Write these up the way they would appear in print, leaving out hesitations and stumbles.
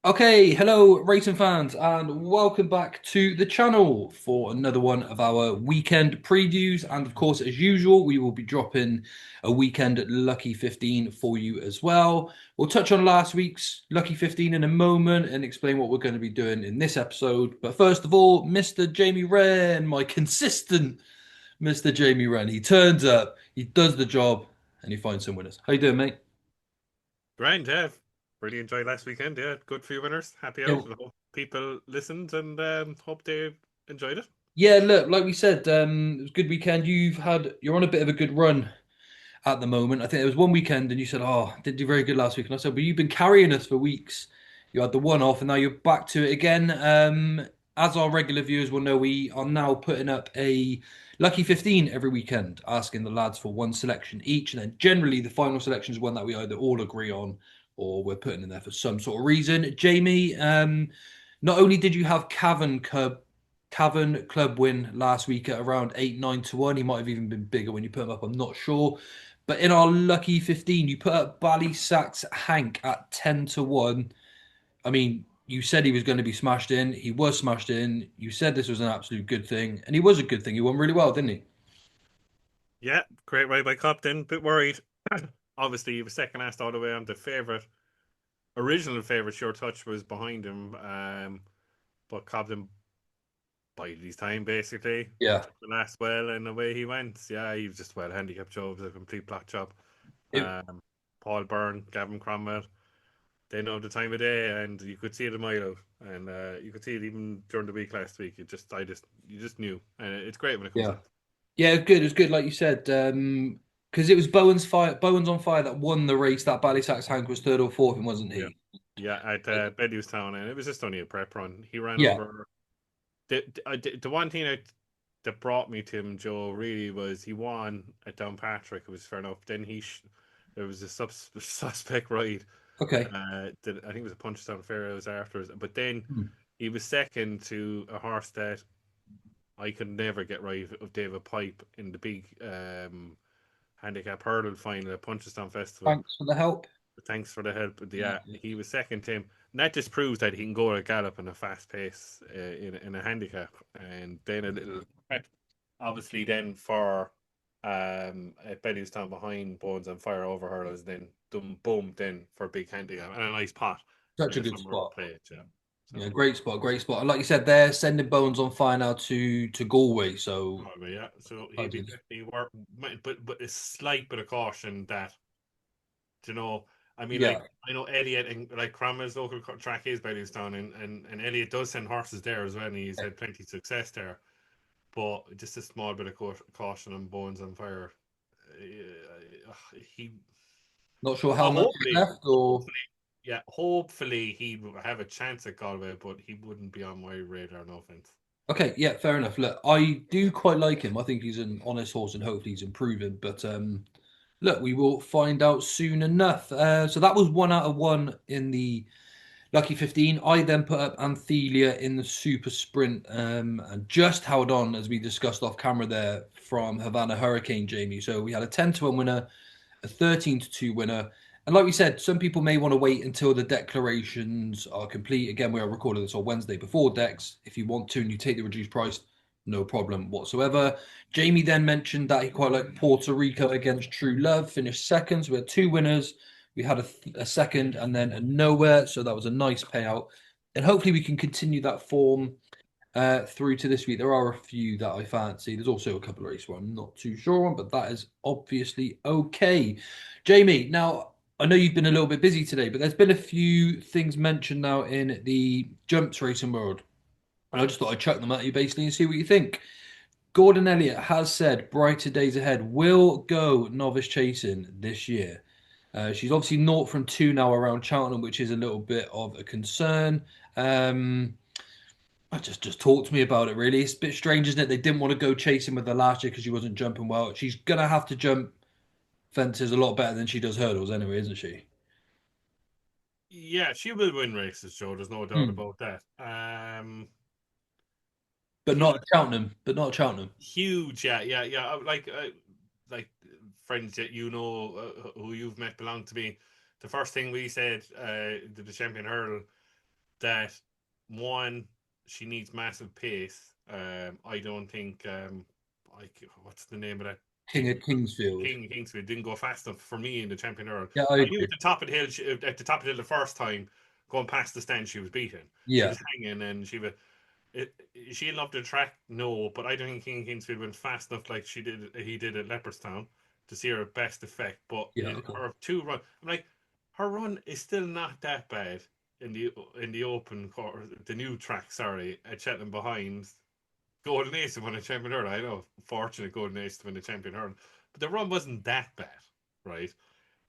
Okay, hello racing fans, and welcome back to the channel for another one of our weekend previews. And of course, as usual, we will be dropping a weekend Lucky 15 for you as well. We'll touch on last week's Lucky 15 in a moment and explain what we're going to be doing in this episode. But first of all, Mr. Jaime Wrenn, my consistent Mr. Jaime Wrenn. He turns up, he does the job, and he finds some winners. How you doing, mate? Grand, yeah. Really enjoyed last weekend. Yeah, good few winners. Happy Yeah, out. I hope people listened and hope they enjoyed it. Yeah, look, like we said, it was a good weekend. You're on a bit of a good run at the moment. I think there was one weekend and you said, "Oh, didn't do very good last week." And I said, "But you've been carrying us for weeks. You had the one off, and now you're back to it again." As our regular viewers will know, we are now putting up a lucky 15 every weekend, asking the lads for one selection each, and then generally the final selection is one that we either all agree on or we're putting in there for some sort of reason. Jamie, not only did you have Cavern Club win last week at around 8-9 to 1. He might have even been bigger when you put him up. I'm not sure. But in our lucky 15, you put up Ballysacks Hank at 10 to 1. I mean, you said he was going to be smashed in. He was smashed in. You said this was an absolute good thing. And he was a good thing. He won really well, didn't he? Yeah, great ride by Copton. Bit worried. Obviously, he was second last all the way on the original favourite, Sure Touch, was behind him. But Cobden bided his time basically. Yeah. Took the last well and away he went. Yeah, he was just well handicapped job. It was a complete block job. It, Paul Byrne, Gavin Cromwell. They know the time of day, and you could see it a mile out, and you could see it even during the week last week. You just knew, and it's great when it comes yeah. out. Yeah, it was good. It was good, like you said. Because it was Bowen's on fire that won the race. That Ballysacks Hank was third or fourth, and wasn't Yeah, he? yeah, at Town, and it was just only a prep run. He ran Yeah. over the one thing that brought me to him, Joe, really was he won at Downpatrick. It was fair enough. Then there was a suspect ride. Okay. I think it was a Punchestown Fair. It was afterwards, but then Hmm. he was second to a horse that I could never get right of David Pipe in the big handicap hurdle final at Punchestown Festival. Thanks for the help. Thanks for the help. Yeah. Yeah, he was second to him. And that just proves that he can go at a gallop in a fast pace in a handicap. And then a little prep, obviously, then for at Bellewstown behind Bones and Fire over hurdles, then boom, then for big handicap and a nice pot Such a good from our spot. plate. Yeah. Yeah, So, great spot, great spot. And like you said, they're sending Bones on fire now to Galway. So probably, yeah. So I he'd be did. definitely work, but a slight bit of caution that you know, I mean, Yeah, like I know Elliot and like Cromwell's local track is Bellewstown, and Elliot does send horses there as well, and he's had plenty of success there. But just a small bit of caution on Bones on Fire. He not sure how much is hopefully, left, or hopefully, yeah, hopefully he would have a chance at Galway, but he wouldn't be on my radar. No offense. okay, yeah, fair enough. Look, I do quite like him. I think he's an honest horse, and hopefully he's improving. But look, we will find out soon enough. So that was 1 out of 1 in the Lucky 15. I then put up Anthelia in the super sprint and just held on, as we discussed off camera there, from Havana Hurricane, Jamie. So we had a 10 to 1 winner, a 13 to 2 winner. And like we said, some people may want to wait until the declarations are complete. Again, we are recording this on Wednesday before decks. If you want to and you take the reduced price, no problem whatsoever. Jamie then mentioned that he quite liked Puerto Rico against True Love, finished second. So we had two winners. We had a second and then a nowhere. So that was a nice payout. And hopefully we can continue that form through to this week. There are a few that I fancy. There's also a couple of races where I'm not too sure on, but that is obviously okay. Jamie, now I know you've been a little bit busy today, but there's been a few things mentioned now in the jumps racing world. And I just thought I'd chuck them at you basically and see what you think. Gordon Elliott has said brighter days ahead will go novice chasing this year. She's obviously naught from two now around Cheltenham, which is a little bit of a concern. Um, I just talk to me about it really. It's a bit strange, isn't it? They didn't want to go chasing with her last year because she wasn't jumping well. She's gonna have to jump fences a lot better than she does hurdles anyway, isn't she? Yeah, she will win races, Joe. There's no doubt Hmm. about that. But not Huge, at Cheltenham. But not at Cheltenham. huge. Yeah, yeah, yeah. Like friends that you know who you've met belong to me. The first thing we said to the champion hurdle that one, she needs massive pace. I don't think what's the name of that King thing? of Kingsfield. Kingsfield didn't go fast enough for me in the champion hurdle. Yeah, I I knew agree. at the top of the hill, at the top of the hill the first time, going past the stand, she was beaten. She Yeah, was hanging, and it, she loved the track, no, but I don't think King Kingsfield went fast enough like he did at Leopardstown to see her best effect. But yeah, in okay. her two run, I'm like, her run is still not that bad in the open course, the new track, sorry, at Cheltenham behind Golden Ace to win a champion hurdle. I know, fortunate Golden Ace to win the champion hurdle, but the run wasn't that bad, right?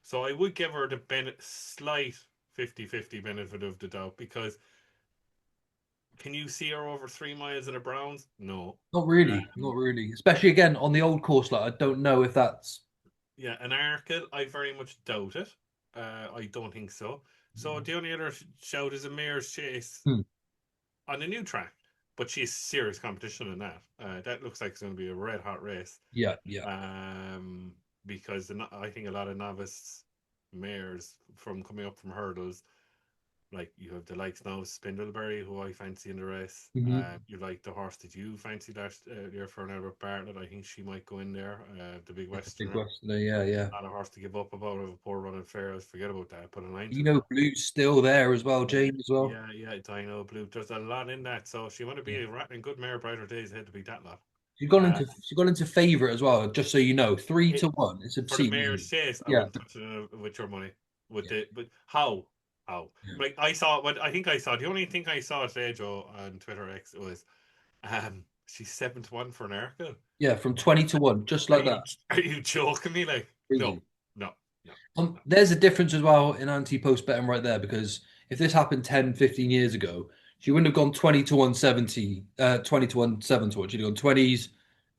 So I would give her the slight 50-50 benefit of the doubt because can you see her over 3 miles in a Browns? No. Not really, Um, not really. Especially again on the old course, like I don't know if that's. yeah, an Arkle, I very much doubt it. I don't think so. So the only other shout is a mare's chase Hmm. on a new track, but she's serious competition in that. That looks like it's going to be a red hot race. Yeah, yeah. Um, because I think a lot of novice mares from coming up from hurdles, like you have the likes now of Spindleberry, who I fancy in the race. Hmm. You like the horse that you fancy last year for Albert Bartlett. I think she might go in there. The big Big Westerner. Westerner, yeah, yeah. Not a horse to give up about of a poor running fair. Forget about that. Put a line to Dino Blue's still there as well, yeah, James as well. yeah. Dino Blue. There's a lot in that. So she want to Yeah. be a rattling good mare. Brighter days ahead to be that lot. Uh, She's gone into favourite as well, just so you know. Three it, to one. It's for the obscene, isn't mayor's it? chase, I Yeah, wouldn't touch it with your money. With yeah, the but how? How? yeah. Like I saw what I think I saw. The only thing I saw today, Joe, on Twitter X was she's 7-1 for an Erica. Yeah, from 20 to 1, just like that. Are you joking me? Like no, Crazy. no, no, no. There's a difference as well in anti-post betting right there because if this happened 10, 15 years ago, she wouldn't have gone 20 to 170, 20 to 1 7 to 1. She'd have gone 20s,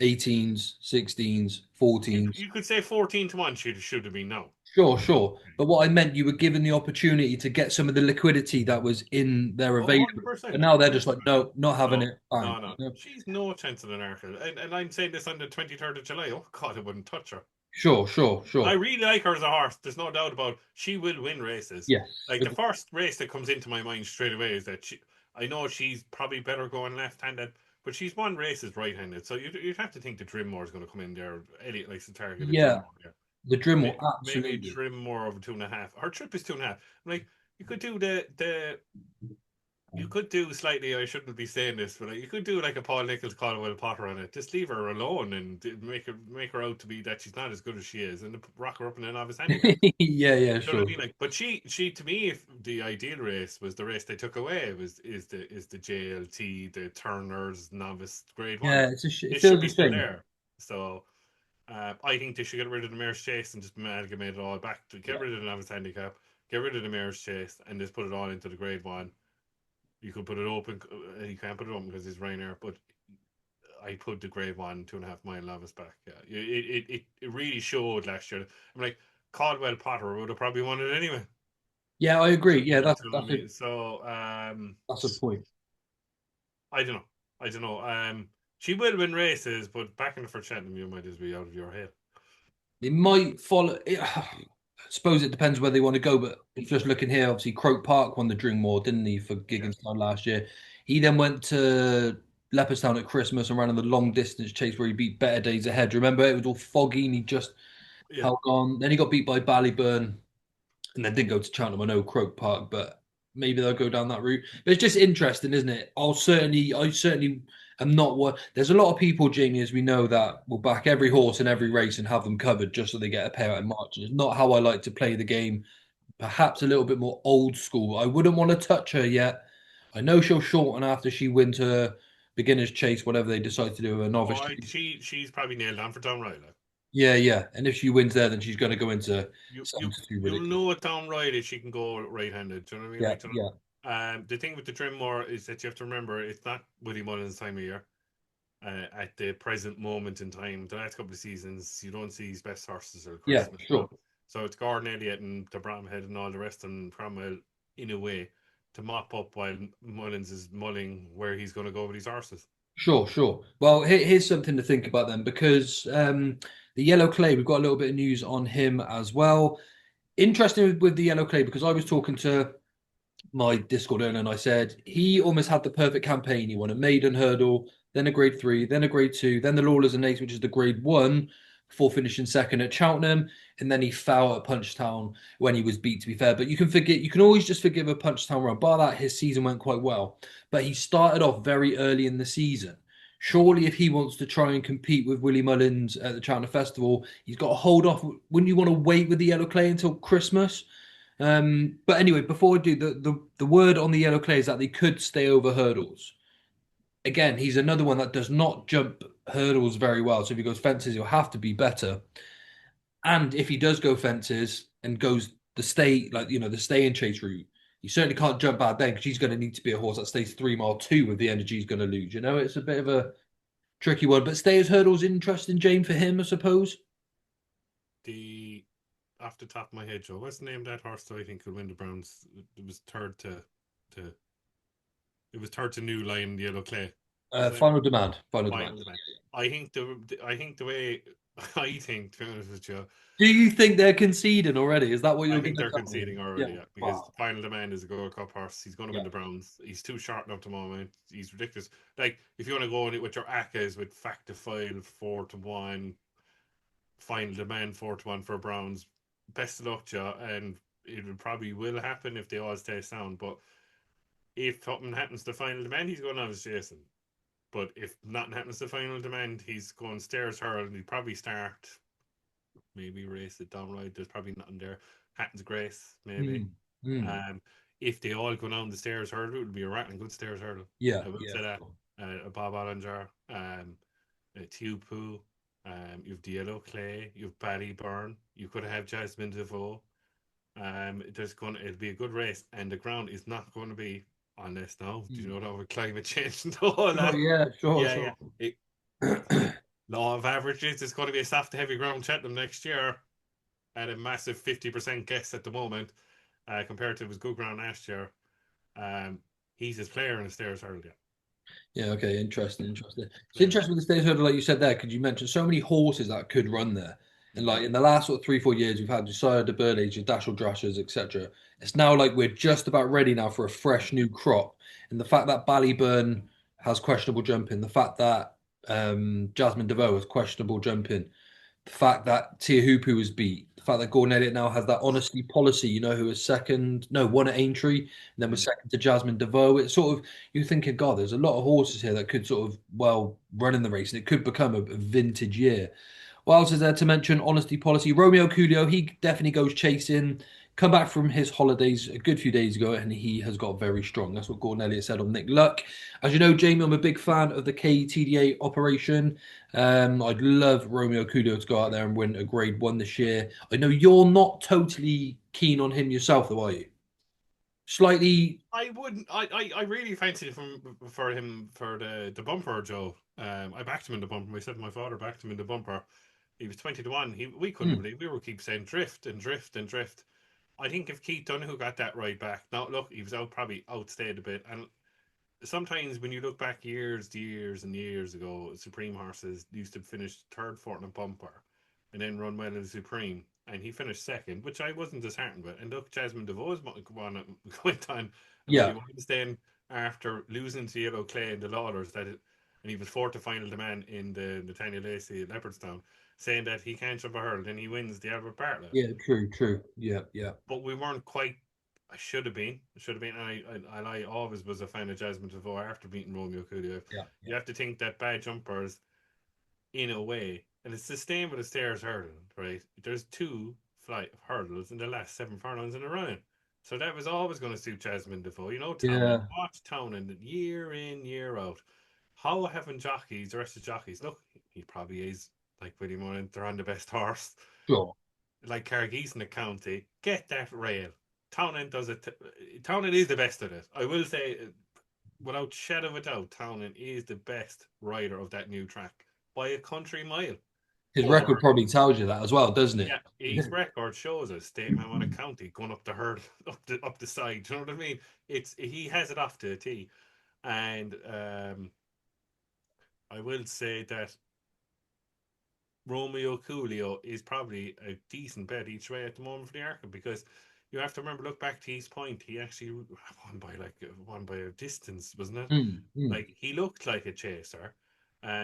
18s, 16s, You 14s. you could say 14-1. She should have been no. Sure, sure. But what I meant, you were given the opportunity to get some of the liquidity that was in there Oh, available. But 100%. now they're just like, 100%. no, not having No, it. Bang. no, no. She's no chance in an article. And I'm saying this on the 23rd of July. Oh, God, I wouldn't touch her. Sure, sure, I sure. really like her as a horse. There's no doubt about it. She will win races. Yes. Like the first race that comes into my mind straight away is that I know she's probably better going left-handed, but she's won races right-handed. So you'd have to think the Drimmore is going to come in there. Elliot likes to target the Yeah, Drimmore there. the Dremel, Maybe absolutely. Drimmore over 2.5. Her trip is 2.5. Like you could do the you could do slightly. I shouldn't be saying this, but like, you could do like a Paul Nichols Caldwell Potter on it. Just leave her alone and make her out to be that she's not as good as she is, and rock her up in a novice handicap. Yeah, yeah, You know what sure. I mean? Like, but she to me, if the ideal race was the race they took away, was is the JLT, the Turners novice grade one. Yeah, it It should feels be a still shame. there. So I think they should get rid of the mare's chase and just amalgamate it all back to get Yeah. rid of the novice handicap, get rid of the mare's chase, and just put it all into the grade one. You could put it open. You can't put it open because it's Ryanair, but I put the grade one 2.5 mile novice back. Yeah, it really showed last year. I'm like Caldwell Potter would have probably won it anyway. Yeah, I agree. Yeah, You know what I that's a mean? So that's a point. I don't know. I don't know. She will win races, but back in the first Cheltenham, you might just be out of your head. It might follow. I suppose it depends where they want to go, but if just looking here, obviously Croke Park won the Dringmore, didn't he, for Yeah, Gigginstown last year? He then went to Leopardstown at Christmas and ran in the long distance chase where he beat Better Days Ahead. Remember, it was all foggy and he just yeah. held on. Then he got beat by Ballyburn and then did go to Cheltenham. I know Croke Park, but maybe they'll go down that route. But it's just interesting, isn't it? I certainly am not what. There's a lot of people, Jamie, as we know, that will back every horse in every race and have them covered just so they get a payout in March. And it's not how I like to play the game. Perhaps a little bit more old school. I wouldn't want to touch her yet. I know she'll shorten after she wins her beginner's chase, whatever they decide to do, a novice Oh, chase. she's probably nailed on for Tom Riley. Yeah, yeah. And if she wins there, then she's going to go into You you 72 you'll ridiculous. know it down right if she can go right-handed. Do you know what I mean? Yeah, Like, yeah. the thing with the Drimmore is that you have to remember it's not Willie Mullins' time of year. At the present moment in time, the last couple of seasons, you don't see his best horses at Yeah, Christmas. sure. So it's Gordon Elliott and the Bromhead and all the rest, and Cromwell in a way to mop up while Mullins is mulling where he's going to go with his horses. Sure, sure. Well, here's something to think about then, because the yellow clay, we've got a little bit of news on him as well. Interesting with the yellow clay, because I was talking to my Discord owner and I said he almost had the perfect campaign. He won a maiden hurdle, then a grade three, then a grade two, then the Lawlers and Ace, which is the grade one, before finishing second at Cheltenham, and then he fell at Punchtown when he was beat. To be fair, but you can forget, you can always just forgive a Punchtown run. Bar that, his season went quite well, but he started off very early in the season. Surely, if he wants to try and compete with Willie Mullins at the Cheltenham Festival, he's got to hold off. Wouldn't you want to wait with the yellow clay until Christmas? But anyway, before I do, the word on the yellow clay is that they could stay over hurdles. Again, he's another one that does not jump hurdles very well. So if he goes fences, he'll have to be better. And if he does go fences and goes the stay, like, the stay and chase route, he certainly can't jump out then because he's going to need to be a horse that stays 3 mile two with the energy he's going to lose. It's a bit of a tricky one. But stayers hurdles interesting, Jane, for him, I suppose. The Off the top of my head, Joe, what's the name of that horse that I think could win the Browns? It was to it was third to New Lion Yellow Clay. Was it? Final demand. Final demand. Final man. I think the way I think, to be honest with you, Do you think they're conceding already? Is that what I you're going think to they're tell me? conceding Yeah. already, yeah, because Wow. Final Demand is a Gold Cup horse. He's going to Yeah. win the Browns. He's too short enough at the moment. He's ridiculous. Like, if you want to go on it with your ACCAs with Fact to File 4-1, Final Demand 4-1 for Browns, best of luck to you. And it probably will happen if they all stay sound. But if something happens to Final Demand, he's going to have his Jason. But if nothing happens to Final Demand, he's going stairs hurl and he'll probably start, maybe race it down right. There's probably nothing there. Hatton's Grace, maybe. Mm. Mm. Um, if they all go down the stairs hurdle, it would be a rattling good stairs hurdle. Yeah. I would Yeah. say that. Sure. A Bob Ollinger, a Tupu, you've Diallo Clay, you've Ballyburn, you could have Jasmine DeVoe. It'll be a good race, and the ground is not going to be unless now. Do you Mm. know that with climate change and all Sure. that? Yeah. Sure. Yeah, yeah. Sure. It, law of averages, it's going to be a soft to heavy ground Cheltenham next year at a massive 50% guess at the moment, compared to his good ground last year. Um, he's his player in the stairs earlier. Yeah. Okay. Interesting. Interesting. It's Player. interesting with the stage hurdle, like you said there, because you mentioned so many horses that could run there. And Mm. like in the last sort of 3, 4 years, we've had Josiah de Burleys, your Dashel Drashers, etc. It's now like we're just about ready now for a fresh new crop. And the fact that Ballyburn has questionable jumping, the fact that Jasmine DeVoe has questionable jumping, the fact that Tia Hoopu was beat, the fact that Gordon Elliott now has that honesty policy, who was second, no, one at Aintree, and then was Mm. second to Jasmine DeVoe. It's sort of, you're thinking, God, there's a lot of horses here that could sort of, well, run in the race, and it could become a vintage year. What else is there to mention? Honesty policy. Romeo Coolio, he definitely goes chasing. Come back from his holidays a good few days ago, and he has got very strong. That's what Gordon Elliott said on Nick Luck. As you know, Jamie, I'm a big fan of the KTDA operation. I'd love Romeo Coolio to go out there and win a Grade One this year. I know you're not totally keen on him yourself, though, are you? Slightly. I wouldn't. I really fancied him for the bumper, Joe. I backed him in the bumper. Myself and my father backed him in the bumper. He was 20-1. We couldn't Hmm, believe, we were keep saying drift and drift and drift. I think if Keith Donoghue got that right back, now look, he was probably outstayed a bit, and sometimes when you look back years and years ago, Supreme horses used to finish third, fourth, and bumper, and then run well in Supreme, and he finished second, which I wasn't disheartened with. And look, Jasmine DeVoe's went on a Willie yeah, Weinstein after losing to Yellow Clay in the Lauders, and he was fourth to final demand in the Nathaniel Lacey at Leopardstown, saying that he can't jump a hurdle, then he wins the Albert Bartlett. yeah, true, true. Yeah, yeah, But we weren't quite. I should have been. I should have been. I always was a fan of Jasmine DeVoe after beating Romeo Coolio. yeah, yeah, You have to think that bad jumpers, in a way, and it's the same with a stairs hurdle, right? There's two flight hurdles in the last 7 furlongs in a running. So that was always going to suit Jasmine DeVoe. Townend. yeah. Watch Townend year in, year out. How haven't jockeys, the rest of jockeys, look, he probably is like Willie Mullen, they're on the best horse Sure. like Cargies in the county, get that rail. Townend does it. Townend is the best at it. I will say, without shadow of a doubt, Townend is the best rider of that new track by a country mile. His record Over, probably tells you that as well, doesn't it? yeah, his record shows us State Man on a county going up the herd, up the side. Do you know what I mean? He has it off to a T, and I will say that Romeo Coolio is probably a decent bet each way at the moment for the Arca because you have to remember, look back to his point. He actually won by a distance, wasn't it? Mm, mm, Like he looked like a chaser.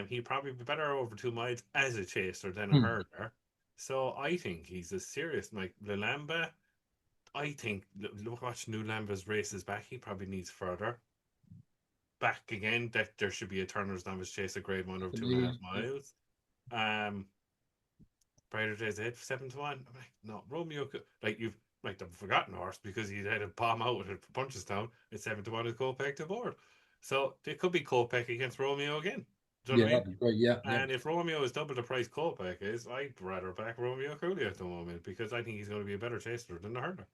He'd probably be better over 2 miles as a chaser than a mm. herder. So I think he's a serious like Lulamba. I think look, watch New Lamba's races back. He probably needs further back again. That there should be a Turner's Novice Chase, a grade one over two and a half Definitely. Yeah. miles. Um, Brighter Days Ahead 7-1. I'm like, no, Romeo like you've like the forgotten horse because he had a bomb out at Punchestown at 7-1 is Kopek to board. So it could be Kopek against Romeo again. Do you know Yeah, what I mean? that'd be great. Yeah, yeah. And if Romeo is double the price Kopek is, I'd rather back Romeo Cooley at the moment because I think he's going to be a better chaser than the herder.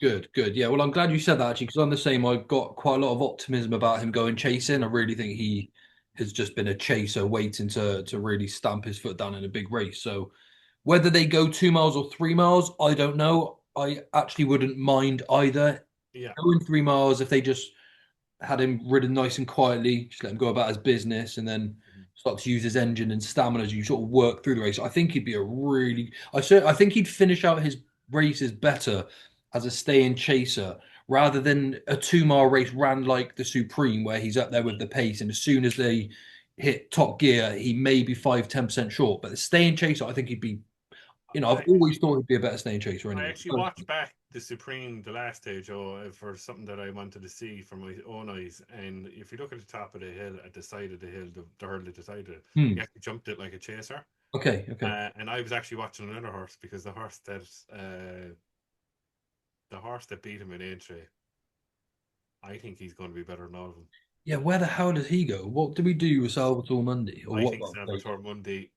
Good, good. Yeah, well, I'm glad you said that actually, because I'm the same. I've got quite a lot of optimism about him going chasing. I really think he has just been a chaser waiting to really stamp his foot down in a big race. So whether they go 2 miles or 3 miles, I don't know. I actually wouldn't mind either. Yeah. Going 3 miles if they just had him ridden nice and quietly, just let him go about his business, and then Mhm. start to use his engine and stamina as you sort of work through the race. I think he'd be a really, I think he'd finish out his races better as a stay-in chaser rather than a 2 mile race ran like the Supreme, where he's up there with the pace, and as soon as they hit top gear, he may be 5-10% short. But the stay-in chaser, I think he'd be. I I've always actually thought he'd be a better stay-in chaser I anyway. actually watched back the Supreme the last stage for something that I wanted to see for my own eyes. And if you look at the top of the hill, at the side of the hill, the hurdle at the side of it, he Hmm. actually jumped it like a chaser. Okay, okay. And I was actually watching another horse because the horse that beat him in entry, I think he's going to be better than all of them. Yeah, where the hell does he go? What do we do with Salvatore Mundi? Or I what think about Blake? Salvatore Mundi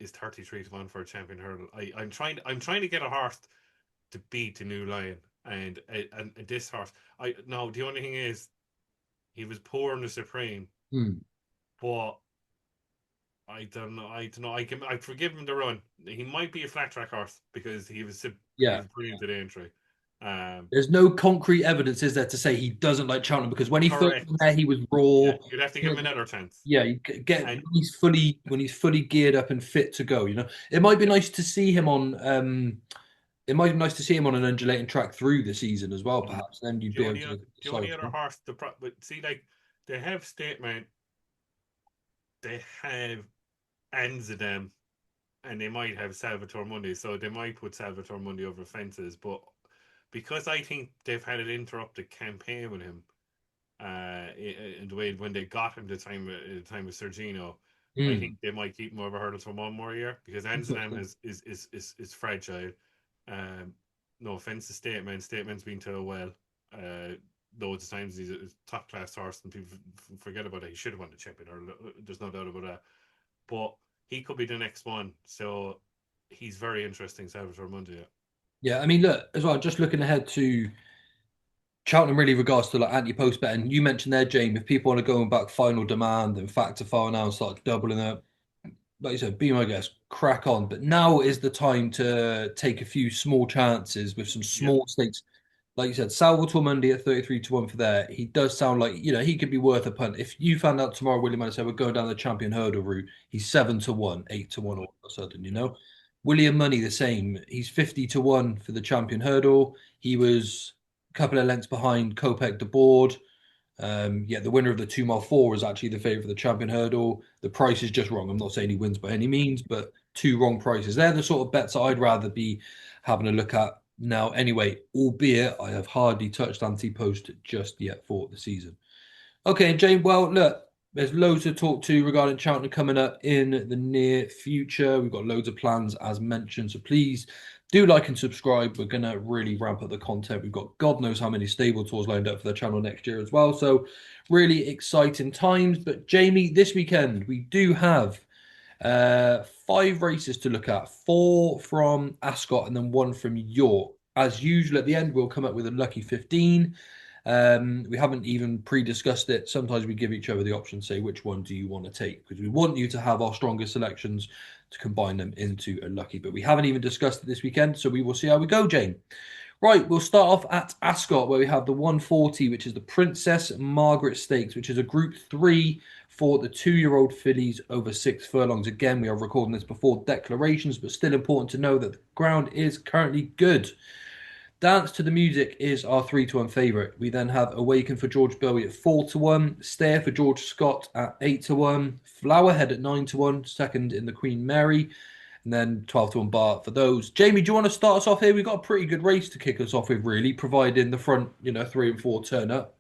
is 33-1 for a champion hurdle. I'm trying to get a horse to beat the new lion, and this horse. I no. The only thing is he was poor in the Supreme, Hmm. but I don't know. I don't know. I forgive him the run. He might be a flat track horse because he Yeah. was brilliant at the entry. Um, There's no concrete evidence, is there, to say he doesn't like Cheltenham because when he first Correct. went there, he was Yeah, raw. you'd have to give him another chance. Yeah, you get And when he's fully geared up and fit to go. It might be yeah, nice to see him on. It might be nice to see him on an undulating track through the season as well. mhm. Perhaps then you'd the be able only to the decide. only other horse but see like they have statement, they have Anzadam, and they might have Salvatore Mundi, so they might put Salvatore Mundi over fences. But because I think they've had an interrupted campaign with him, in the way when they got him the time with Sergino, I think Hmm. they might keep him over hurdles for one more year because Amsterdam Interesting. is fragile. Um, no offense to Stateman, Stateman's been told well. Uh, Loads of times he's a top class horse, and people forget about it. He should have won the champion, or there's no doubt about that. But he could be the next one, so he's very interesting, Salvatore Mundi. Yeah, I mean, look as well. Just looking ahead to Cheltenham, really, regards to like anti-post betting. You mentioned there, James. If people want to go and back final demand and factor file now and start doubling up, like you said, be my guest, crack on. But now is the time to take a few small chances with some Yeah, small stakes. Like you said, Salvatore Mundi at 33-1 for there. He does sound like, he could be worth a punt. If you found out tomorrow, William, and said we're going down the champion hurdle route, he's 7-1, 8-1 mm, all of a sudden, yeah, William Money, the same. He's 50-1 for the champion hurdle. He was a couple of lengths behind Kopek the board. Yeah, the winner of the 2 mile 4 is actually the favourite for the champion hurdle. The price is just wrong. I'm not saying he wins by any means, but two wrong prices. They're the sort of bets that I'd rather be having a look at now. Anyway, albeit I have hardly touched Ante-Post just yet for the season. Okay, Jane. Well, look, there's loads to talk to regarding Cheltenham coming up in the near future. We've got loads of plans, as mentioned. So please do like and subscribe. We're gonna really ramp up the content. We've got God knows how many stable tours lined up for the channel next year as well. So really exciting times. But Jamie, this weekend we do have 5 races to look at. 4 from Ascot and then 1 from York. As usual, at the end we'll come up with a lucky 15. We haven't even pre-discussed it. Sometimes we give each other the option, say which one do you want to take, because we want you to have our strongest selections to combine them into a lucky. But we haven't even discussed it this weekend, so we will see how we go, Jane. Right, we'll start off at Ascot, where we have the 140, which is the Princess Margaret Stakes, which is a Group 3 for the 2-year-old fillies over 6 furlongs. Again, we are recording this before declarations, but still important to know that the ground is currently good. Dance to the Music is our 3-1 favourite. We then have Awaken for George Bowie at 4-1, Stare for George Scott at 8-1, Flowerhead at 9-1, second in the Queen Mary, and then 12-1 bar for those. Jamie, do you want to start us off here? We've got a pretty good race to kick us off with, really, providing the front, 3 and 4 turn up.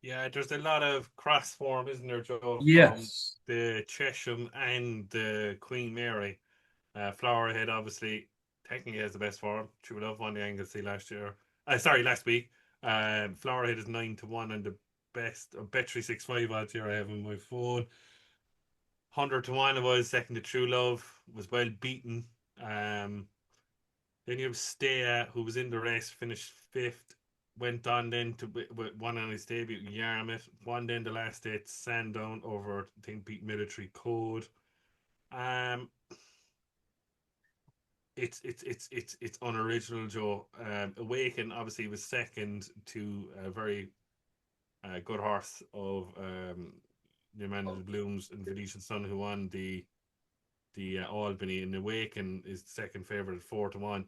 Yeah, there's a lot of cross form, isn't there, Joe, from Yes. the Chesham and the Queen Mary. Flowerhead obviously technically has the best form. True Love won the Anglesey last year. Last week. Flowerhead is 9-1 and the best Bet365 odds here I have on my phone. 100-1 it was second to True Love, was well beaten. Then you have Staya, who was in the race, finished fifth. Went on then to won on his debut, Yarmouth. Won then the last eight, Sandown over, I think, beat Military Code. Um, it's unoriginal, Joe. Awaken obviously was second to a very good horse of the Man of the Blooms and Venetian Sun, who won the Albany, and Awaken is second favourite at 4-1.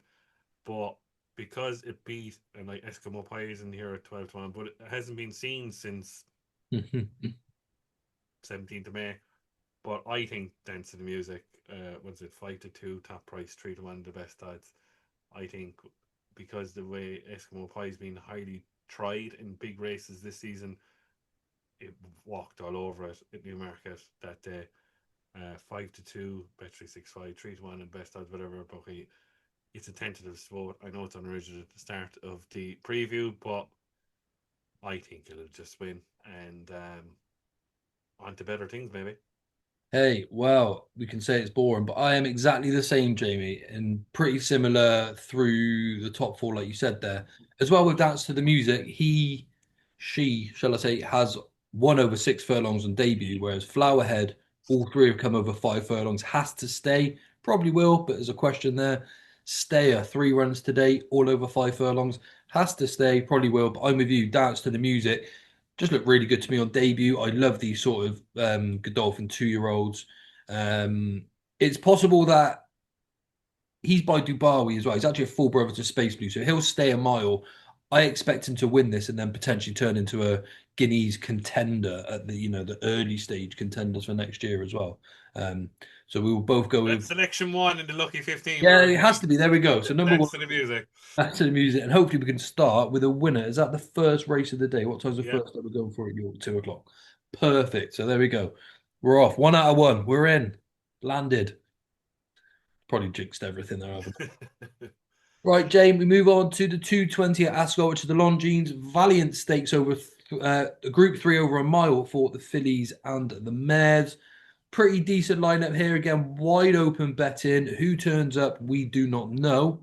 But because it beat and like Eskimo Pies in here at 12-1, but it hasn't been seen since 17th of May. But I think Dance to the Music, was it 5-2, top price 3-1, the best odds. I think because the way Eskimo Pie's been highly tried in big races this season, it walked all over it at Newmarket that day. 5-2, Bet365, 3-1, and best odds, whatever. But it's a tentative vote. I know it's unoriginal at the start of the preview, but I think it'll just win and on to better things, maybe. Hey, well, we can say it's boring, but I am exactly the same, Jamie, and pretty similar through the top four, like you said there. As well with Dance to the Music, she, shall I say, has won over 6 furlongs on debut, whereas Flowerhead, all three have come over 5 furlongs, has to stay. Probably will, but there's a question there. Stayer, 3 runs today, all over 5 furlongs, has to stay, probably will, but I'm with you. Dance to the Music just looked really good to me on debut. I love these sort of Godolphin 2-year-olds. It's possible that he's by Dubawi as well. He's actually a full brother to Space Blue, so he'll stay a mile. I expect him to win this and then potentially turn into a Guineas contender at the early stage contenders for next year as well. Um, so we will both go That's with selection one in the Lucky 15. yeah, We're it has to be. There we go. So number one, Dance to the Music. back to the music, and hopefully we can start with a winner. Is that the first race of the day? What time's the Yeah. first that we're going for at York? 2 o'clock. Perfect. So there we go. We're off. 1 out of 1. We're in. Landed. Probably jinxed everything there, haven't Yeah. Right, Jane, we move on to the 220 at Ascot, which is the Longines Valiant Stakes over Group 3 over a mile for the fillies and the mares. Pretty decent lineup here. Again, wide open betting. Who turns up, we do not know.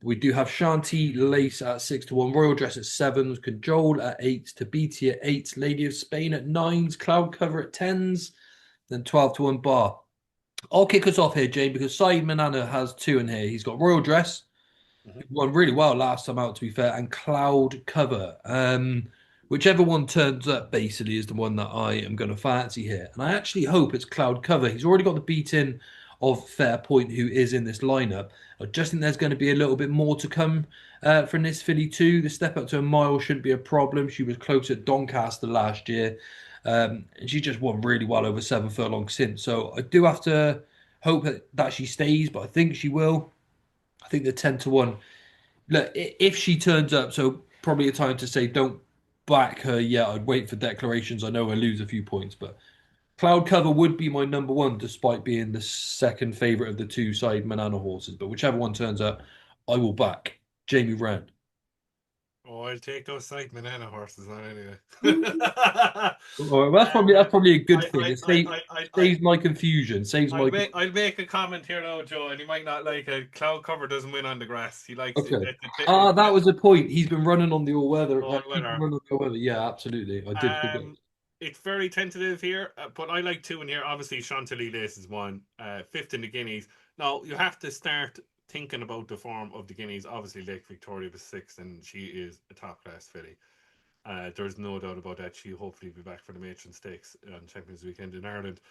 We do have Shanti Lace at 6-1, Royal Dress at 7s, Cajole at 8s, Tabiti at 8s, Lady of Spain at 9s, Cloud Cover at 10s, then 12-1 bar. I'll kick us off here, Jane, because Saeed Manana has 2 in here. He's got Royal Dress, Mhm. won really well last time out, to be fair, and Cloud Cover. Whichever one turns up, basically, is the one that I am going to fancy here. And I actually hope it's Cloud Cover. He's already got the beat in of Fairpoint, who is in this lineup. I just think there's going to be a little bit more to come from this filly, too. The step up to a mile shouldn't be a problem. She was close at Doncaster last year. And she just won really well over 7 furlongs since. So I do have to hope that she stays, but I think she will. I think the 10-1 look, if she turns up, so probably a time to say don't back her yet. I'd wait for declarations. I know I lose a few points, but Cloud Cover would be my number one, despite being the second favourite of the two side Manana horses. But whichever one turns up, I will back Jaime Wrenn. Oh, I'll take those side banana horses on anyway. Well, that's probably a good thing. It I, saves my confusion. Saves my I'll make a comment here now, Joe, and he might not like it. Cloud Cover doesn't win on the grass. He likes it okay. at Ah, that was a point. He's been running on the all weather. all He's been weather. running on the all weather. Yeah, absolutely. I did forget. It's very tentative here, but I like two in here. Obviously, Chantilly Lace is one, fifth in the Guineas. Now you have to start thinking about the form of the Guineas. Obviously, Lake Victoria was sixth, and she is a top class filly. There's no doubt about that. She'll hopefully be back for the Matron Stakes on Champions Weekend in Ireland.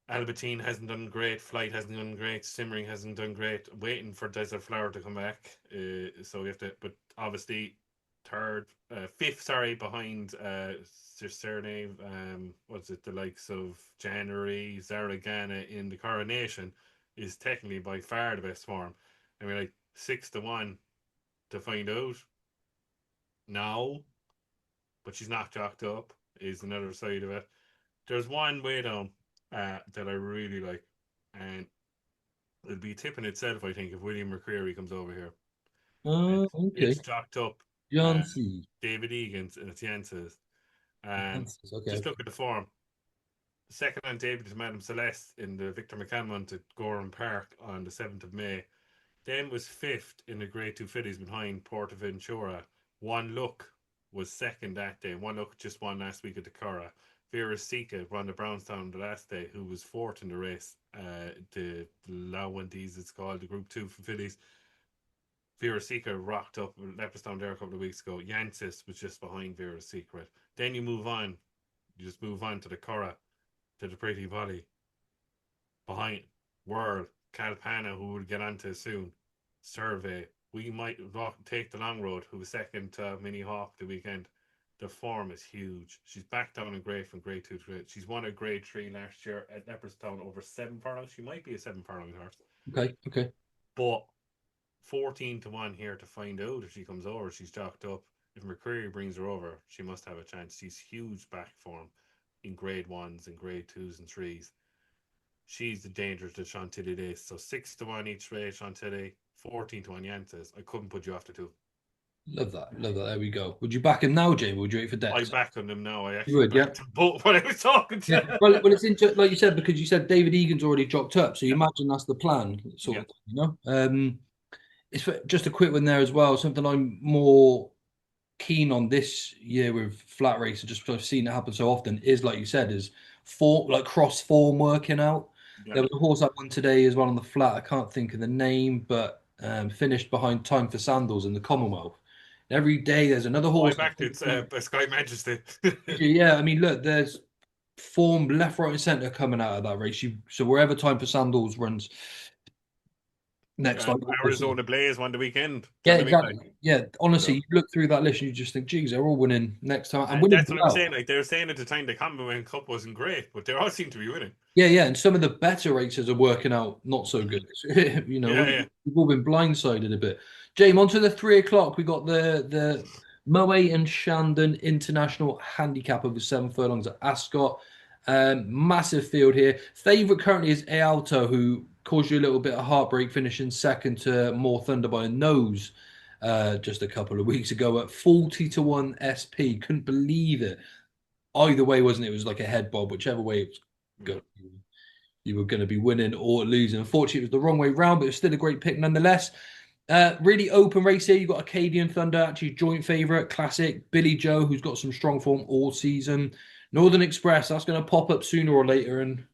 Albertine hasn't done great. Flight hasn't done great. Simmering hasn't done great. Waiting for Desert Flower to come back. So we have to, but obviously, fifth, sorry, behind surname. What's it? The likes of January, Zaragana in the Coronation is technically by far the best form. I mean, like 6-1 to find out now, but she's not jocked up. Is another side of it. There's one way down that I really like, and it'll be tipping itself, I think, if William McCreary comes over here. Oh, It's okay. chalked up uh, Jancy. David Egan's and it's Jance's. And Okay. just look at the form. Second on David to Madame Celeste in the Victor McCann at Gorham Park on the 7th of May. Then was fifth in the Grade 2 fillies behind Portaventura. One Look was second that day. One Look just won last week at the Curragh. Vera Sika won the Brownstown the last day, who was fourth in the race. The Lawandies, it's called, the Group 2 for fillies. Vera Sika rocked up Leopardstown there a couple of weeks ago. Yansis was just behind Vera Secret. Then you move on. You just move on to the Curragh, to the Pretty Volley. Behind World, Calpana, who we'll get onto soon. Survey. We might take the long road, who was second to Mini Hawk the weekend. The form is huge. She's back down in grade from grade 2 to grade. She's won a grade 3 last year at Leopardstown over 7 furlongs. She might be a 7 furlong horse. Okay. Okay. But 14-1 here to find out if she comes over. She's jocked up. If McCreary brings her over, she must have a chance. She's huge back form in grade 1s and grade 2s and 3s. She's the danger to Chantilly Days. So 6-1 each way, Chantilly, 14-1 Yantes. I couldn't put you off the two. Love that. Love that. There we go. Would you back him now, Jamie? Would you wait for I Dex? back on them now. I You actually would, yeah. backed them both when I was talking Yeah. to Well, it's interesting, like you said, because you said David Egan's already jocked up, so you Yeah, imagine that's the plan, sort yeah, of thing, you know. Just a quick one there as well. Something I'm more keen on this year with flat races, just because I've seen it happen so often, is like you said, is form like cross form working out. yeah. There was a horse I won today as well on the flat. I can't think of the name, but finished behind Time for Sandals in the Commonwealth. Every day there's another Oh, I horse. backed it. Sky Majesty. Yeah, I mean, look, there's form left, right, and centre coming out of that race. So wherever Time for Sandals runs next, like Arizona Blaze won the weekend. Do yeah, you know what I mean? Like, exactly. Yeah, honestly, so. you look through that list and you just think, geez, they're all winning next time and And winning that's what I'm well. saying. Like they were saying at the time, the Commonwealth Cup wasn't great, but they all seem to be winning. Yeah, yeah, and some of the better races are working out not so Mhm. good. You know, Yeah, we've, yeah. we've all been blindsided a bit. James, on to the 3 o'clock. We got the Moe and Shandon International Handicap over 7 furlongs at Ascot. Massive field here. Favorite currently is Alto, who caused you a little bit of heartbreak, finishing second to More Thunder by a nose just a couple of weeks ago at 40-1 SP. Couldn't believe it. Either way, wasn't it? It was like a head bob, whichever way it was Yeah. going. You were going to be winning or losing. Unfortunately, it was the wrong way round, but it was still a great pick nonetheless. Really open race here. You've got Acadian Thunder, actually joint favourite, classic. Billy Joe, who's got some strong form all season. Northern Express, that's going to pop up sooner or later. And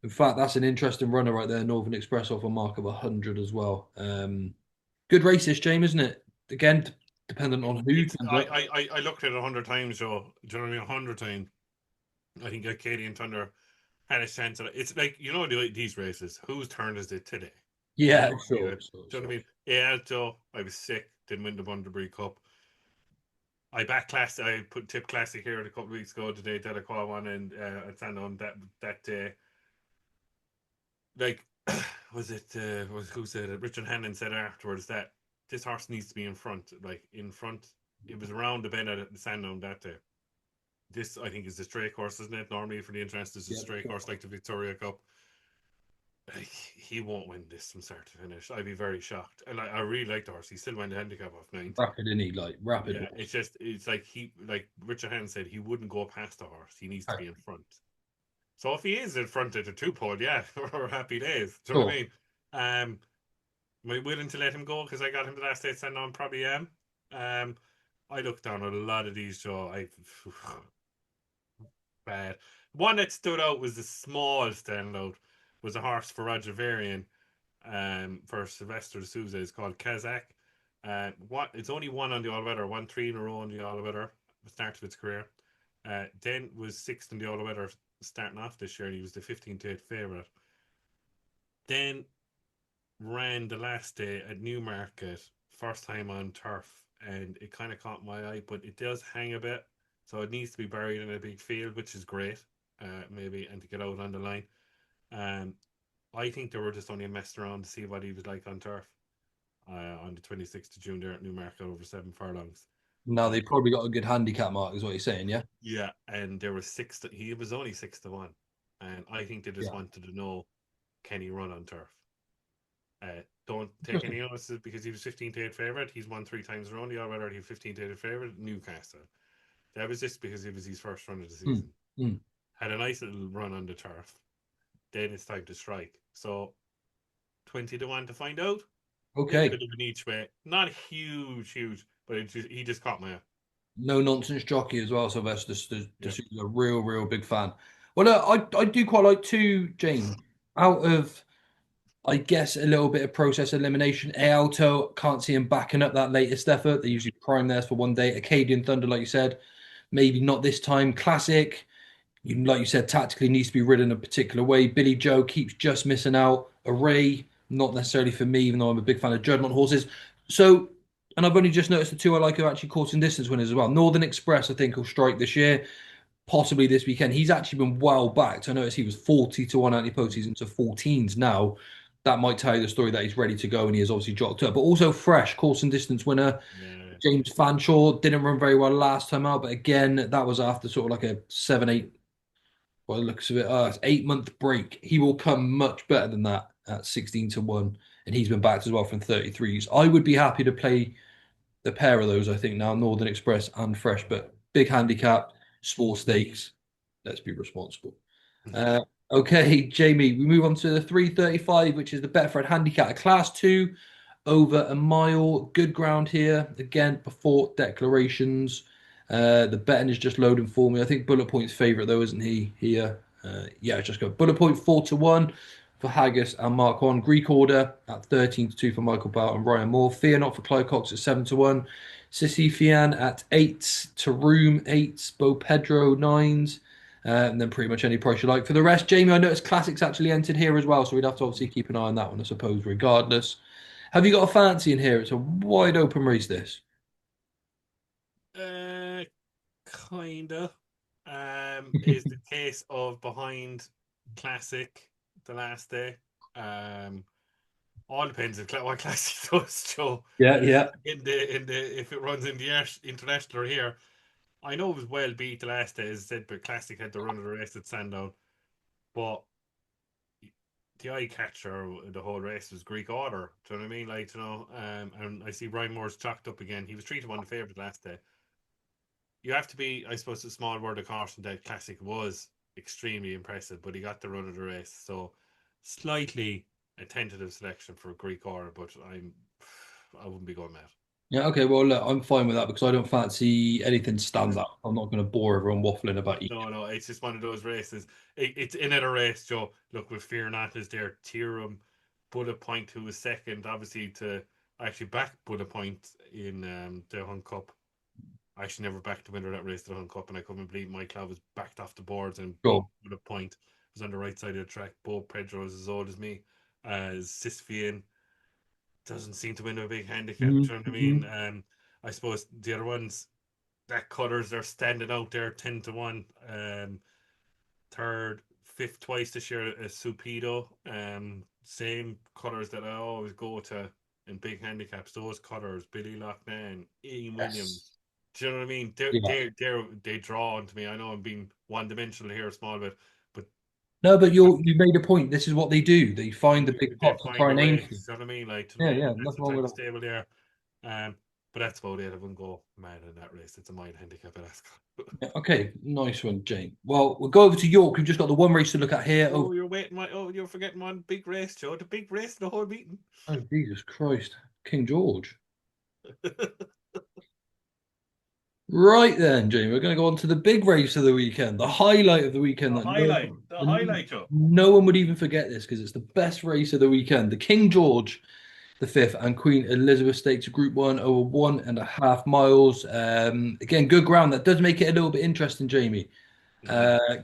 in fact, that's an interesting runner right there. Northern Express off a mark of 100 as well. Good race this, James, isn't it? Again, dependent on who It's turns up. I looked at it 100 times, Joe. Do you know what I mean? 100 times. I think Acadian Thunder had a chance at it. It's like these races. Whose turn is it today? Do you Yeah, know what I mean? sure, sure, Do you know what sure. I mean? Yeah, Joe. I was sick. Didn't win the Bundaberg Cup. I back class. I put tip classic here a couple of weeks ago. Today, Delacroix one and at Sandown that day. Like, was it? Who said it? Richard Hannon said afterwards that this horse needs to be in front. Like in front. It was around the bend at the Sandown that day. This I think is the stray course, isn't it? Normally for the interest is a Yeah, stray sure. course like the Victoria Cup. Like, he won't win this from start to finish. I'd be very shocked. And I really like the horse. He still went the handicap off ninth. Rapid, isn't he? Like, rapid Yeah, horse. it's like Richard Hand said, he wouldn't go past the horse. He needs to Right. be in front. So if he is in front at the 2 pole, yeah, we're happy days. Do you know what Sure. I mean? Um, am I willing to let him go because I got him the last day sent on? Probably am. Um, I looked down at a lot of these, so I bad. One that stood out was the small standout was a horse for Roger Varian for Sylvester de Souza is called Kazakh. What it's only one on the all weather, won three in a row on the all weather, the start of its career. Then was sixth in the all weather starting off this year. He was the 15 to 8 favourite. Then ran the last day at Newmarket, first time on turf, and it kind of caught my eye, but it does hang a bit, so it needs to be buried in a big field, which is great, maybe, and to get out on the line. Um, I think they were just only messing around to see what he was like on turf on the 26th of June there at Newmarket over 7 furlongs. Now Uh, they probably got a good handicap mark, is what you're saying, yeah? yeah, and there was he was only 6 to 1, and I think they just Yeah. wanted to know, can he run on turf? Don't take Interesting. any notices because he was 15 to 8 favourite. He's won 3 times around. He already 15 to 8 favourite. Newcastle. That was just because it was his first run of the Mm, season. mm. Had a nice little run on the turf. Then it's time to strike. So 20 to 1 to find out. Little Okay. bit of an each way. Not huge, but he just caught my eye. No nonsense jockey as well, Sylvester. Yeah. Just a real big fan. Well, I do quite like two, Jane. Out of, I guess, a little bit of process elimination. Alto, can't see him backing up that latest effort. They usually prime theirs for one day. Acadian Thunder, like you said, maybe not this time. Classic, like you said, tactically needs to be ridden a particular way. Billy Joe keeps just missing out. Array, not necessarily for me, even though I'm a big fan of Juddmonte horses. So, and I've only just noticed the two I like are actually course and distance winners as well. Northern Express, I think, will strike this year, possibly this weekend. He's actually been well backed. I noticed he was 40 to 1 Ante-Post. He's into 14s now. That might tell you the story that he's ready to go and he is obviously jocked up. But also fresh course and distance winner. Yeah. James Fanshawe didn't run very well last time out, but again, that was after sort of like a 7, 8, well, it looks of it, 8 month break. He will come much better than that at 16 to 1. And he's been backed as well from 33s. I would be happy to play the pair of those, I think, now, Northern Express and Fresh, but big handicap, small stakes. Let's be responsible. Uh, okay, Jamie, we move on to the 335, which is the Betfred handicap, a class two over a mile. Good ground here. Again, before declarations. The betting is just loading for me. I think Bullet Point's favourite, though, isn't he? Here. Yeah, just go. Bullet Point 4 to 1 for Haggis and Mark 1. Greek Order at 13 to 2 for Michael Bout and Ryan Moore. Fear Not for Clive Cox at 7 to 1. Sissy Fian at 8. Taroom 8. Bo Pedro 9s. And then pretty much any price you like. For the rest, Jamie, I noticed Classics actually entered here as well, so we'd have to obviously keep an eye on that one, I suppose, regardless. Have you got a fancy in here? It's a wide open race, this. Uh, Kinda. Is the case of behind Classic the last day. Um, all depends if what Classic does, Joe. Yeah, yeah. In the if it runs in the international here. I know it was well beat the last day, as I said, but Classic had the run of the race at Sandown. But the eye catcher of the whole race was Greek Order. Do you know what I mean? Like, and I see Ryan Moore's chalked up again. He was 3 to 1 favourite last day. You have to be, I suppose, a small word of caution that Classic was extremely impressive, but he got the run of the race. So slightly a tentative selection for Greek Order, but I wouldn't be going mad. Yeah, okay. Well, look, I'm fine with that because I don't fancy anything stand up. I'm not going to bore everyone waffling about each. No, it's just one of those races. It's in at a race, Joe. Look, with Fear Not is there, Tiram, Bullet Point, who was second, obviously, to actually back Bullet Point in the Hunt Cup. I actually never backed the winner of that race to the Hunt Cup, and I couldn't believe my club was backed off the boards and beat Sure. Bullet Point. Was on the right side of the track. Bo Pedro is as old as me. Sisfian doesn't seem to win a big handicap. Do you know what I mean? Mhm. I suppose the other ones, that colours are standing out there 10 to 1. Third, fifth twice this year is Supido. Same colours that I always go to in big handicaps. Those colours, Billy Loughnane, Ian Yes. Williams. Do you know what I mean? Yeah. They draw onto me. I know I'm being one dimensional here a small bit, but No, but you made a point. This is what they do. They find the big they pots and try find a and aim way. for them. You know what I mean? Like, you Yeah, know, yeah. that's Nothing the wrong type with of that. stable there. But that's about it. I wouldn't go mad in that race. It's a mile handicap at Ascot. Yeah, okay, nice one, Jane. Well, we'll go over to York. We've just got the one race to look at here. Oh, Over. you're waiting. Oh, you're forgetting one big race, Joe. The big race, the whole meeting. Oh, Jesus Christ, King George. Right then, Jane, we're going to go on to the big race of the weekend, the highlight of the weekend The that highlight, the highlight, Joe. no one would even forget this because it's the best race of the weekend. The King George the fifth and Queen Elizabeth Stakes, Group One, over 1.5 miles. Again, good ground. That does make it a little bit interesting, Jamie. Hmm.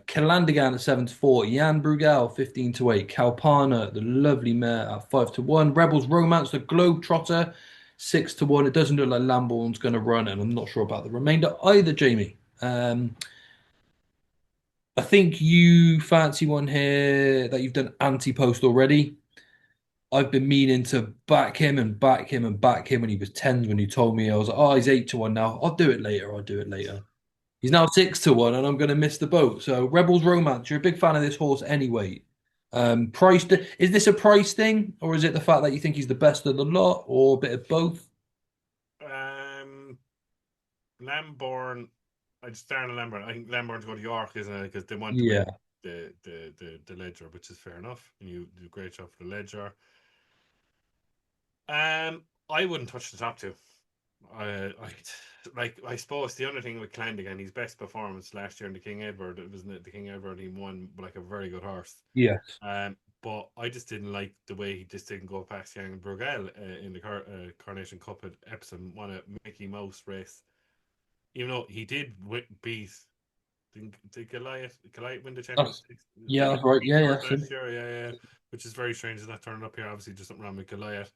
Calandigan at 7-4, Jan Brugel 15-8, Kalpana, the lovely mare at 5-1, Rebels Romance, the Globetrotter 6-1. It doesn't look like Lambourne's going to run, and I'm not sure about the remainder either, Jamie. I think you fancy one here that you've done Ante-Post already. I've been meaning to back him and back him and back him when he was 10s when you told me. I was like, oh, he's 8-1 now. I'll do it later. I'll do it later. He's now 6-1, and I'm going to miss the boat. So, Rebels Romance, you're a big fan of this horse anyway. Is this a price thing, or is it the fact that you think he's the best of the lot, or a bit of both? Um, Lambourne. I just started on Lambourne. I think Lambourne's going to York, isn't it? Because they want to Yeah. win the Ledger, which is fair enough. And you do a great job for the Ledger. I wouldn't touch the top two. I suppose the only thing with Clandigan, his best performance last year in the King Edward, it was the King Edward. He won like a very good horse. Yes. But I just didn't like the way he just didn't go past Young and Brugal in the Coronation Cup at Epsom, won a Mickey Mouse race. Even though he did beat, did Goliath win the Champions That's, League? yeah, Did he that's right. beat Yeah, yeah. third last year? Yeah, yeah. Which is very strange. He's not turning up here. Obviously, just something wrong with Goliath.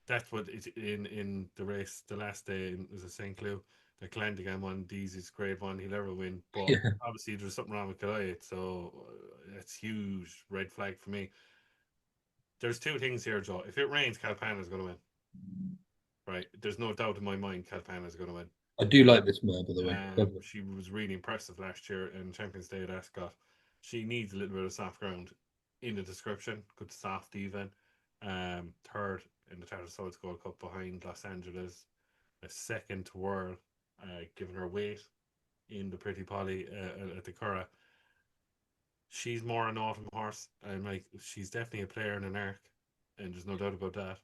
That's what it, in the race, the last day was a St. Cloud. The Clandigan won. Deezy's grade one. He'll ever win. But Yeah. obviously, there's something wrong with Goliath. So that's huge red flag for me. There's two things here, Joe. If it rains, Calpana's going to win. Right? There's no doubt in my mind Calpana's going to win. I do Uh, like this mare, by the way. Lovely. she was really impressive last year in Champions Day at Ascot. She needs a little bit of soft ground in the description. Good soft even. Third in the Tattersall's Swords Gold Cup behind Los Angeles. A second to World, given her weight in the Pretty Polly at the Curragh. She's more an autumn horse, and like she's definitely a player in an arc, and there's no doubt about that.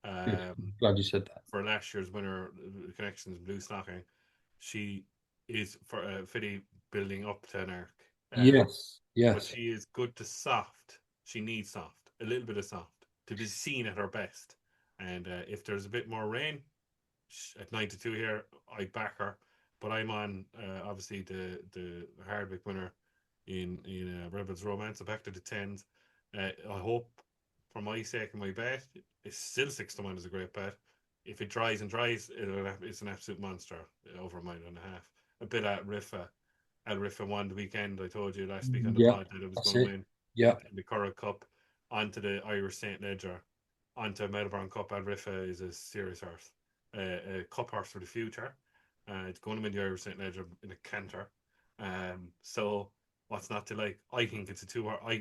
Good. Um, Glad you said that. for last year's winner, Connections Blue Stocking, she is for Fitty building up to an arc. Yes. But Yes. she is good to soft. She needs soft, a little bit of soft to be seen at her best. And if there's a bit more rain at 92 here, I back her. But I'm on obviously the Hardwick winner in Rebels Romance. I backed her to tens. I hope for my sake and my bet, it's still 6-1 is a great bet. If it dries and dries, it's an absolute monster over a mile and a half. A bit at Riffa. Al Riffa won the weekend. I told you last week on the Yeah. pod that it was That's going to it. win Yeah. in the Curragh Cup onto the Irish St. Ledger onto Melbourne Cup. Al Riffa is a serious horse, a cup horse for the future. It's going to win the Irish St. Ledger in a canter. So what's not to like? I think it's a two. I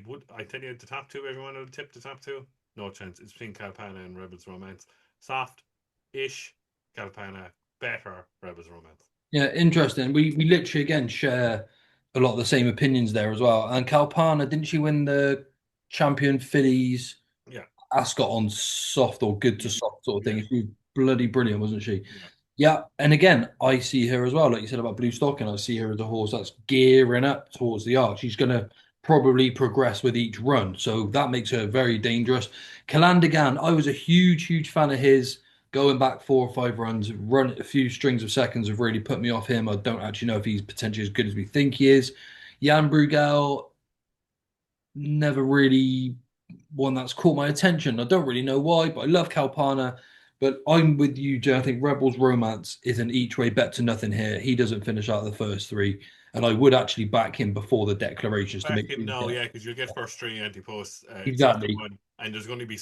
tell you the top two. Everyone would tip the top two. No chance. It's between Calpana and Rebels Romance. Soft ish Calpana, better Rebels Romance. Yeah, interesting. We literally again share a lot of the same opinions there as well. And Kalpana, didn't she win the champion fillies Yeah. Ascot on soft or good to Mm, soft sort of thing? yeah. She was bloody brilliant, wasn't she? Yeah. Yeah, and again, I see her as well, like you said about Blue Stocking. I see her as a horse that's gearing up towards the arc. She's going to probably progress with each run, so that makes her very dangerous. Calandigan, I was a huge, huge fan of his. Going back 4 or 5 runs, run a few strings of seconds have really put me off him. I don't actually know if he's potentially as good as we think he is. Jan Brugel, never really one that's caught my attention. I don't really know why, but I love Kalpana. But I'm with you, Joe. I think Rebels Romance is an each way bet to nothing here. He doesn't finish out of the first three, and I would actually back him before the declarations to Back make him sure. now, Yeah, yeah, because you'll get first three Ante-Posts at six to exactly. one, and there's going to be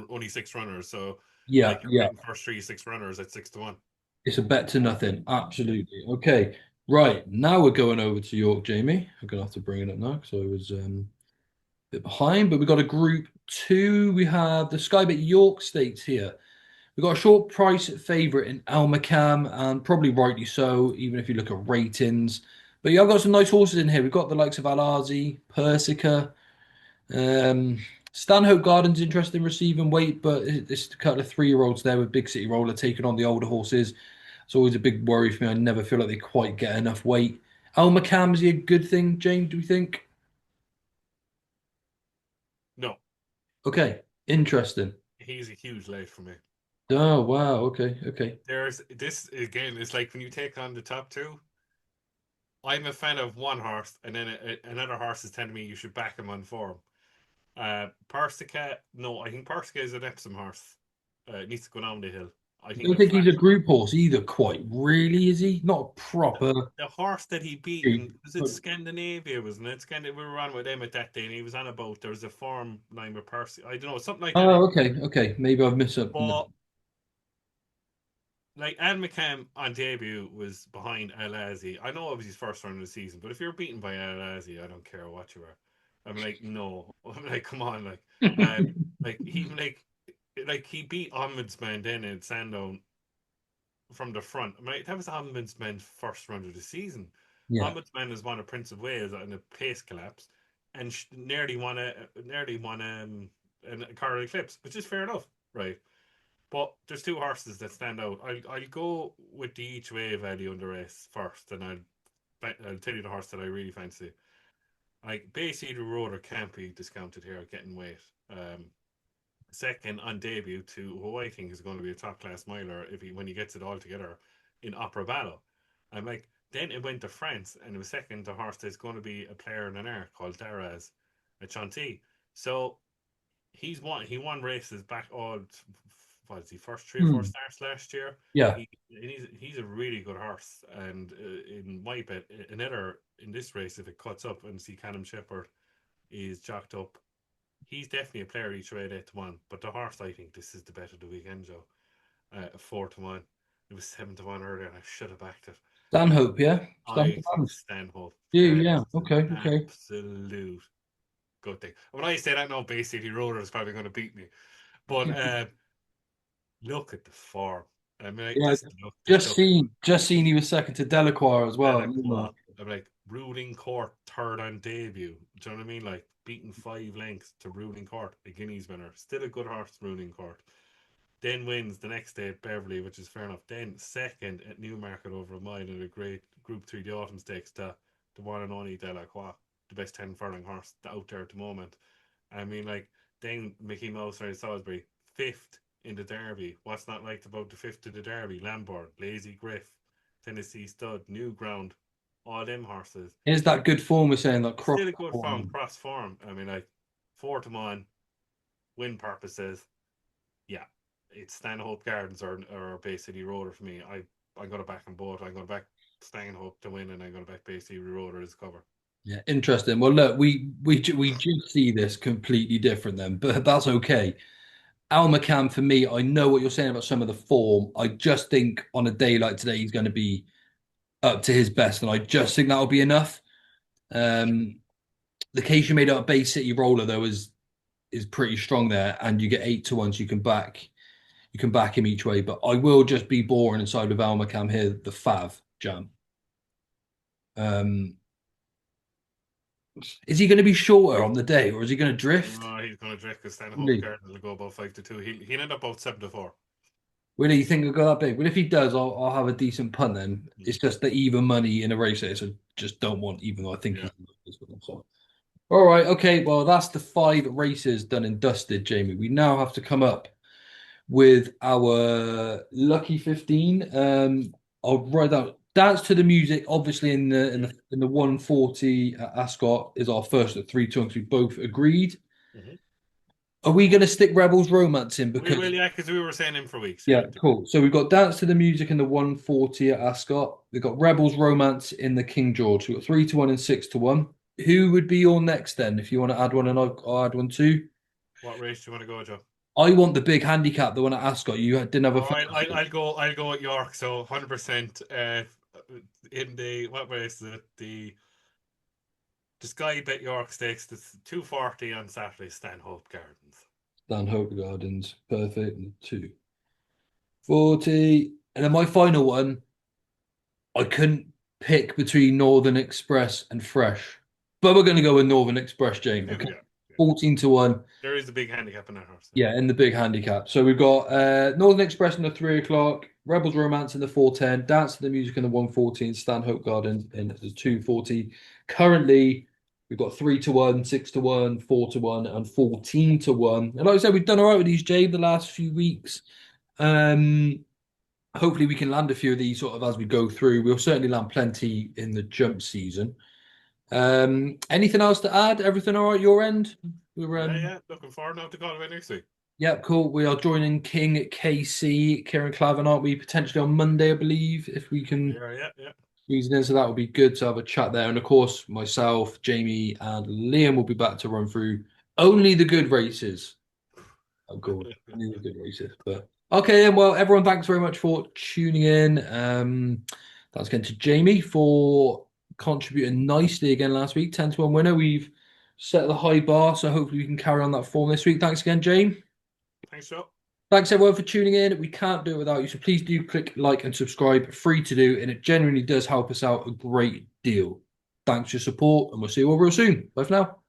only six runners. So, Yeah, like, you're yeah. getting first three six runners at 6-1. It's a bet to nothing. Absolutely. Okay. Right. Now we're going over to York, Jamie. I'm gonna have to bring it up now because I was a bit behind, but we've got a group two. We have the Skybet York Stakes here. We've got a short price favourite in Almacam, and probably rightly so, even if you look at ratings. But yeah, I've got some nice horses in here. We've got the likes of Alazi, Persica, um, Stanhope Gardens interested in receiving weight, but it's a couple of 3-year-olds there with Big City Roller taking on the older horses. It's always a big worry for me. I never feel like they quite get enough weight. Almacam, is he a good thing, James, do we think? No, Okay, interesting. he's a huge late for me. Oh, wow. Okay, okay. There's this again. It's like when you take on the top two. I'm a fan of one horse, and then another horse is telling me you should back him on form. Persica, no, I think Persica is an Epsom horse. It needs to go down the hill. I I think don't a think flat. he's a group horse either, quite. Really, is he? Not a proper The horse that he beat group. in, was it Scandinavia, wasn't it? We were on with him at that day, and he was on a boat. There was a farm line with Percy. I don't know, something like that. Oh, okay, okay. Maybe I've missed up. No. But like Anne McCam on debut was behind El Azi. I know it was his first run of the season, but if you're beaten by El Azi, I don't care what you are. I'm like, no. I'm like, come on, and like like he beat Ombudsman then in Sandown from the front. I mean, that was Ombudsman's first run of the season. Yeah. Ombudsman has won a Prince of Wales in a pace collapse, and nearly won a Coral Eclipse, which is fair enough, right? But there's two horses that stand out. I'll go with the each way value on the race first, and I'll tell you the horse that I really fancy. Like Bay Cedar Roader can't be discounted here, getting weight. Second on debut to who I think is going to be a top class miler if he when he gets it all together in Opera Battle. I'm like, then it went to France and it was second to horse that's going to be a player in an air called Daraz at Chantilly. So he won races back all what is he first 3 or 4 Hmm. starts last year. Yeah. He's a really good horse, and in my bet, another in this race if it cuts up and see Callum Shepherd is jocked up, he's definitely a player each way at 8 to 1. But the horse, I think this is the bet of the weekend, Joe. 4 to 1. It was 7 to 1 earlier, and I should have backed it. Stanhope, yeah. I think Stanhope. Stanhope You, gets yeah. an Okay, okay. absolute good thing. When I say that, no, basically Roller is probably going to beat me. But look at the form. I mean, like, Yeah, just look at just seen he was second to Delacroix as well. Delacroix. I'm like Ruling Court third on debut. Do you know what I mean? Like beating 5 lengths to Ruling Court, a Guineas winner. Still a good horse, Ruling Court. Then wins the next day at Beverley, which is fair enough. Then second at Newmarket over a mile in a great Group 3 the Autumn Stakes to the one and only Delacroix, the best 10 furlong horse out there at the moment. I mean, like, then Mickey Mouse and Salisbury, fifth in the Derby. What's not liked about the fifth of the Derby? Lambourne, Lazy Griff, Tennessee Stud, New Ground, all them horses. Is that good form we're saying, like cross Still a good form, form? cross form. I mean, like, 4 to 1, win purposes. Yeah, it's Stanhope Gardens or Bay City Roller for me. I'm going to back them both. I'm going to back Stanhope to win, and I'm going to back Bay City Roller as cover. Yeah, interesting. Well, look, we just see this completely different then, but that's okay. Al McCann for me, I know what you're saying about some of the form. I just think on a day like today, he's going to be up to his best, and I just think that'll be enough. Um, the case you made out of Bay City Roller though is pretty strong there, and you get 8 to 1, so you can back him each way. But I will just be boring inside with Al McCann here, the Fav jam. Um, is he going to be shorter on the day, or is he going to drift? No, he's going to drift because Stanhope Really? Gardens will go about 5 to 2. He'll end up about 7 to 4. Really, you think he'll go that big? Well, if he does, I'll have a decent punt then. It's just the even money in a race here, so just don't want, even though I think Yeah. he's so. All right, okay. Well, that's the 5 races done and dusted, Jamie. We now have to come up with our lucky 15. I'll write down dance to the music, obviously in the in Yeah. the in the 140 at Ascot is our first at 3 2 because we both agreed. Mm-hmm. Are we going to stick Rebels Romance in? We Because will, yeah, because we were saying him for weeks. yeah, Yeah. cool. So we've got Dance to the Music in the 140 at Ascot. We've got Rebels Romance in the King George. We've got 3 to 1 and 6 to 1. Who would be your next then? If you want to add one and I'll add one too. What race do you want to go, Joe? I want the big handicap, the one at Ascot. You didn't have a Oh, fantasy. I'll go at York. So 100%. In the what race is it? The Sky Bet York Stakes. That's 240 on Saturday. Stanhope Gardens. Hope Gardens. Perfect. 240. And then my final one, I couldn't pick between Northern Express and Fresh. But we're going to go with Northern Express, James. Okay. Yeah, yeah. 14 to 1. There is a big handicap in that horse. Yeah, in the big handicap. So we've got Northern Express in the 3 o'clock, Rebels Romance in the 4:10, Dance to the Music in the 1:14, Stanhope Garden in the 2:40. Currently, we've got 3 to 1, 6 to 1, 4 to 1, and 14 to 1. And like I said, we've done all right with these, Jay, the last few weeks. Um, hopefully we can land a few of these sort of as we go through. We'll certainly land plenty in the jump season. Anything else to add? Everything all right your end? We're Yeah, yeah. Looking forward now to Galway next week. Yeah, cool. We are joining King, KC, Kieran Clavan, aren't we? Potentially on Monday, I believe, if we can Yeah, yeah, yeah. squeeze it in. So that would be good to have a chat there. And of course, myself, Jamie, and Liam will be back to run through only the good races. Oh god, only the good races. But okay, then. Well, everyone, thanks very much for tuning in. That's going to Jamie for contributing nicely again last week. 10-1 winner. We've set the high bar, so hopefully we can carry on that form this week. Thanks again, Jamie. Thanks, Joe. Thanks everyone for tuning in. We can't do it without you, so please do click like and subscribe. Free to do, and it genuinely does help us out a great deal. Thanks for your support, and we'll see you all real soon. Bye for now.